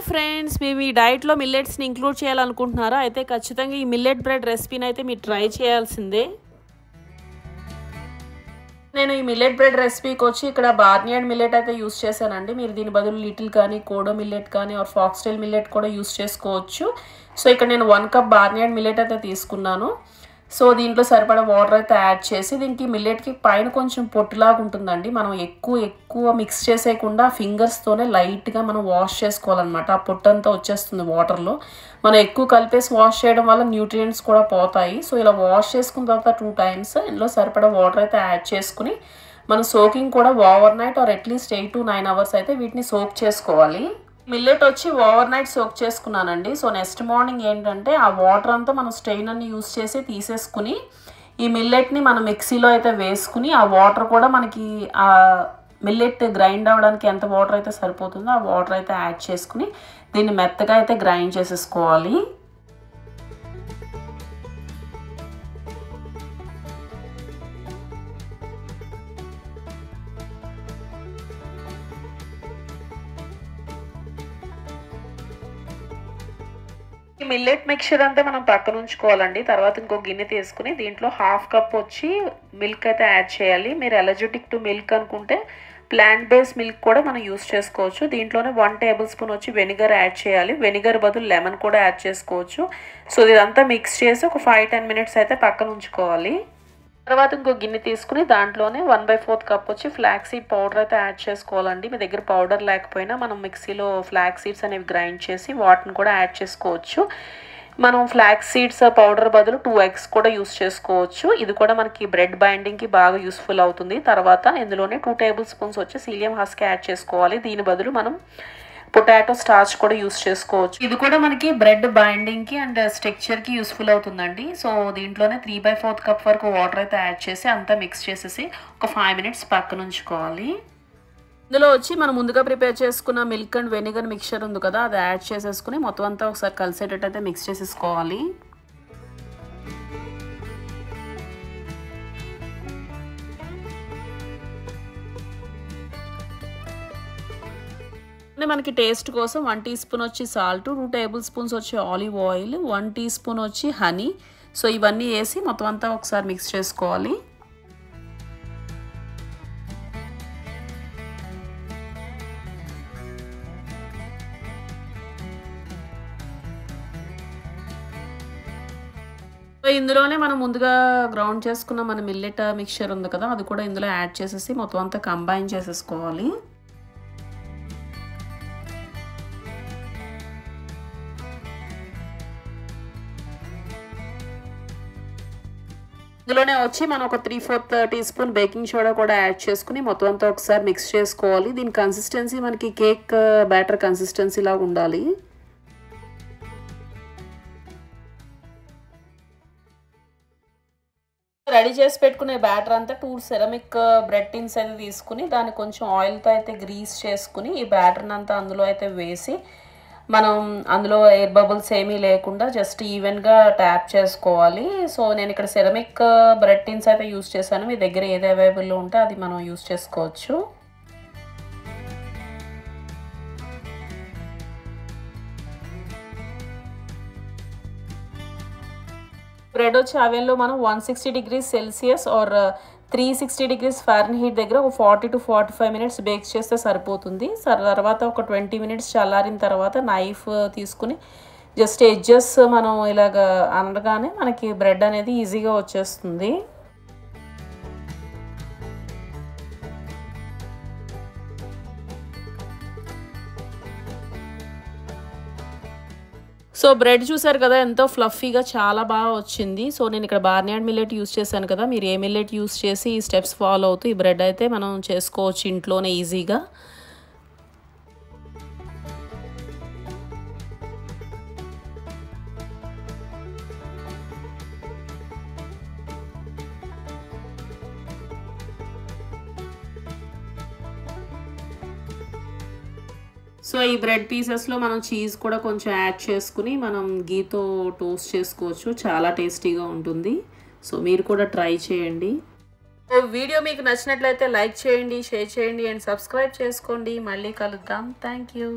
Friends, మేము ఈ డైట్లో మిల్లెట్స్ని ఇంక్లూడ్ చేయాలనుకుంటున్నారా? అయితే ఖచ్చితంగా ఈ మిల్లెట్ బ్రెడ్ రెసిపీని అయితే మీరు ట్రై చేయాల్సిందే. నేను ఈ మిల్లెట్ బ్రెడ్ రెసిపీకి వచ్చి ఇక్కడ బార్నియాడ్ మిల్లెట్ అయితే యూస్ చేశానండి. మీరు దీని బదులు లిటిల్ కానీ, కోడో మిల్లెట్ కానీ ఆర్ ఫాక్స్టైల్ మిల్లెట్ కూడా యూస్ చేసుకోవచ్చు. సో ఇక్కడ నేను 1 కప్ బార్నియాడ్ మిల్లెట్ అయితే తీసుకున్నాను. సో దీంట్లో సరిపడా వాటర్ అయితే యాడ్ చేసి, దీనికి మిల్లెట్కి పైన కొంచెం పొట్టులాగా ఉంటుందండి. మనం ఎక్కువ మిక్స్ చేసేయకుండా ఫింగర్స్తోనే లైట్గా మనం వాష్ చేసుకోవాలన్నమాట. ఆ పొట్టు అంతా వచ్చేస్తుంది వాటర్లో. మనం ఎక్కువ కలిపేసి వాష్ చేయడం వల్ల న్యూట్రియంట్స్ కూడా పోతాయి. సో ఇలా వాష్ చేసుకున్న తర్వాత 2 టైమ్స్ ఇందులో సరిపడా వాటర్ అయితే యాడ్ చేసుకుని, మన సోకింగ్ కూడా over night are at least 8 to 9 hours అయితే వీటిని సోక్ చేసుకోవాలి. మిల్లెట్ వచ్చి ఓవర్ నైట్ సోక్ చేసుకున్నానండి. సో నెక్స్ట్ మార్నింగ్ ఏంటంటే ఆ వాటర్ అంతా మనం స్ట్రెయిన్ అన్ని యూస్ చేసి తీసేసుకుని, ఈ మిల్లెట్ని మనం మిక్సీలో అయితే వేసుకుని, ఆ వాటర్ కూడా మనకి ఆ మిల్లెట్ గ్రైండ్ అవ్వడానికి ఎంత వాటర్ అయితే సరిపోతుందో ఆ వాటర్ అయితే యాడ్ చేసుకుని దీన్ని మెత్తగా అయితే గ్రైండ్ చేసేసుకోవాలి. మిల్లెట్ మిక్చర్ అంతా మనం పక్కన ఉంచుకోవాలండి. తర్వాత ఇంకో గిన్నె తీసుకుని దీంట్లో 1/2 కప్ వచ్చి మిల్క్ అయితే యాడ్ చేయాలి. మీరు అలర్జెటిక్ టు మిల్క్ అనుకుంటే ప్లాంట్ బేస్డ్ మిల్క్ కూడా మనం యూస్ చేసుకోవచ్చు. దీంట్లోనే 1 టేబుల్ స్పూన్ వచ్చి వెనిగర్ యాడ్ చేయాలి. వెనిగర్ బదులు లెమన్ కూడా యాడ్ చేసుకోవచ్చు. సో ఇదంతా మిక్స్ చేసి ఒక 5-10 మినిట్స్ అయితే పక్కన ఉంచుకోవాలి. తర్వాత ఇంకో గిన్నె తీసుకుని దాంట్లోనే 1/4 కప్ వచ్చి ఫ్లాక్స్ సీడ్ పౌడర్ అయితే యాడ్ చేసుకోవాలండి. మీ దగ్గర పౌడర్ లేకపోయినా మనం మిక్సీలో ఫ్లాక్స్ సీడ్స్ అనేవి గ్రైండ్ చేసి వాటిని కూడా యాడ్ చేసుకోవచ్చు. మనం ఫ్లాక్స్ సీడ్స్ పౌడర్ బదులు 2 eggs కూడా యూస్ చేసుకోవచ్చు. ఇది కూడా మనకి బ్రెడ్ బైండింగ్కి బాగా యూస్ఫుల్ అవుతుంది. తర్వాత ఇందులోనే 2 టేబుల్ స్పూన్స్ వచ్చి సీలియం హస్క్ యాడ్ చేసుకోవాలి. దీని బదులు మనం పొటాటో స్టార్చ్ కూడా యూస్ చేసుకోవచ్చు. ఇది కూడా మనకి బ్రెడ్ బైండింగ్కి అండ్ స్ట్రక్చర్కి యూస్ఫుల్ అవుతుందండి. సో దీంట్లోనే 3/4 కప్ వరకు వాటర్ అయితే యాడ్ చేసి అంతా మిక్స్ చేసేసి ఒక 5 మినిట్స్ పక్కన ఉంచుకోవాలి. ఇందులో వచ్చి మనం ముందుగా ప్రిపేర్ చేసుకున్న మిల్క్ అండ్ వెనిగర్ మిక్చర్ ఉంది కదా, అది యాడ్ చేసేసుకుని మొత్తం అంతా ఒకసారి కలిసేటట్టు అయితే మిక్స్ చేసేసుకోవాలి. మనకి టేస్ట్ కోసం 1 టీ స్పూన్ వచ్చి సాల్ట్, 2 టేబుల్ స్పూన్స్ వచ్చి ఆలివ్ ఆయిల్, 1 టీ స్పూన్ వచ్చి హనీ. సో ఇవన్నీ వేసి మొత్తం అంతా ఒకసారి మిక్స్ చేసుకోవాలి. ఇందులోనే మనం ముందుగా గ్రౌండ్ చేసుకున్న మన మిల్లెట్ మిక్చర్ ఉంది కదా, అది కూడా ఇందులో యాడ్ చేసేసి మొత్తం అంతా కంబైన్ చేసేసుకోవాలి. ఇందులోనే వచ్చి మనం ఒక 3/4 టీ స్పూన్ బేకింగ్ సోడా కూడా యాడ్ చేసుకుని మొత్తం అంతా ఒకసారి మిక్స్ చేసుకోవాలి. దీని కన్సిస్టెన్సీ మనకి కేక్ బ్యాటర్ కన్సిస్టెన్సీ లాగా ఉండాలి. రెడీ చేసి పెట్టుకునే బ్యాటర్ అంతా 2 సెరమిక్ బ్రెడ్ టిన్స్ అయితే తీసుకుని దాన్ని కొంచెం ఆయిల్తో అయితే గ్రీస్ చేసుకుని ఈ బ్యాటర్ని అంతా అందులో అయితే వేసి మనం అందులో ఎయిర్ బబుల్స్ ఏమీ లేకుండా జస్ట్ ఈవెన్గా ట్యాప్ చేసుకోవాలి. సో నేను ఇక్కడ సెరమిక్ బ్రెడ్ టిన్స్ అయితే యూస్ చేశాను. మీ దగ్గర ఏది అవైలబుల్లో ఉంటే అది మనం యూస్ చేసుకోవచ్చు. బ్రెడ్ వచ్చి అవెన్లో మనం 160 degrees Celsius or 360 degrees Fahrenheit దగ్గర ఒక 40 to 45 మినిట్స్ బేక్ చేస్తే సరిపోతుంది. తర్వాత ఒక 20 మినిట్స్ చల్లారిన తర్వాత నైఫ్ తీసుకుని జస్ట్ ఎడ్జెస్ మనం ఇలాగ అనగానే మనకి బ్రెడ్ అనేది ఈజీగా వచ్చేస్తుంది. సో బ్రెడ్ చూసారు కదా, ఎంతో ఫ్లఫీగా చాలా బాగా వచ్చింది. సో నేను ఇక్కడ బార్నియాడ్ మిల్లెట్ యూస్ చేశాను కదా, మీరు ఏ మిల్లెట్ యూస్ చేసి ఈ స్టెప్స్ ఫాలో అవుతూ ఈ బ్రెడ్ అయితే మనం చేసుకోవచ్చు ఇంట్లోనే ఈజీగా. సో ఈ బ్రెడ్ పీసెస్లో మనం చీజ్ కూడా కొంచెం యాడ్ చేసుకుని మనం గీతో టోస్ట్ చేసుకోవచ్చు. చాలా టేస్టీగా ఉంటుంది. సో మీరు కూడా ట్రై చేయండి. వీడియో మీకు నచ్చినట్లయితే లైక్ చేయండి, షేర్ చేయండి అండ్ సబ్స్క్రైబ్ చేసుకోండి. మళ్ళీ కలుద్దాం. Thank you.